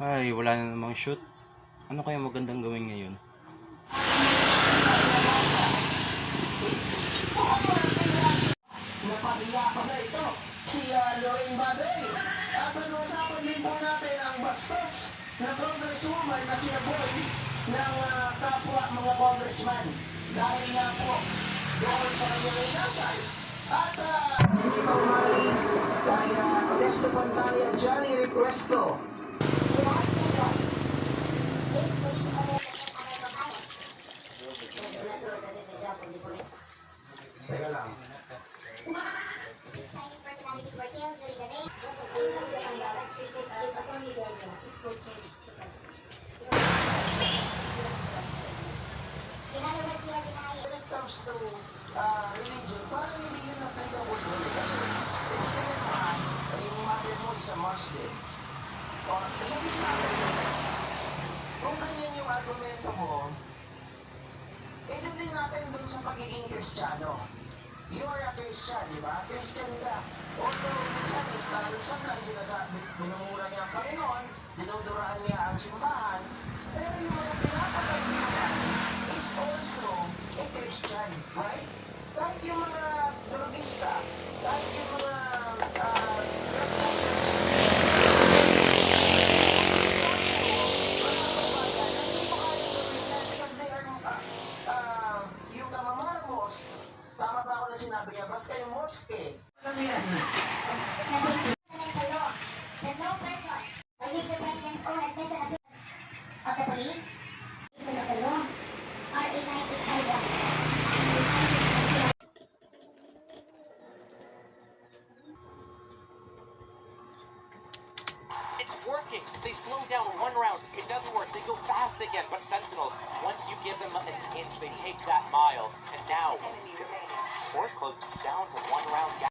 Ay, wala na namang shoot. Ano kaya magandang gawin ngayon? Napahiya pa na ito, si Lorraine Badoy. Pag-uusapan din po natin ang bastos na congresswoman na sinaboy ng kapwa mga congressman. Dahil nga po, doon sa kanyang inasal. At hindi pa umali kay Modesto Pantali at Johnny Requesto. Teka lang. When it comes to religion, parang hindi yun na pinagawin kasi instead naman, yung mother mo is a Muslim. O, kung ganyan yung argumento mo, din natin dun sa pagiging Kristiyano. You are a Christian, di ba? Christian ka. Although, minsan sinasabi, binumura niya ang Panginoon, dinuduraan niya ang simbahan, pero yung mga pinapagalitan is also a Christian, right? Kahit yung mga drogista, kahit yung mga yung namamamos, tama ba ako na sinabi niya, basta yung moske. Alam mo yan. That no person or Mr. President's own admission appearance of the police is of the law or a 9851. It's working. They slow down one round. It doesn't work. They go fast again. But Sentinels, once you give them an inch, they take that mile. And now, Force closed down to one round.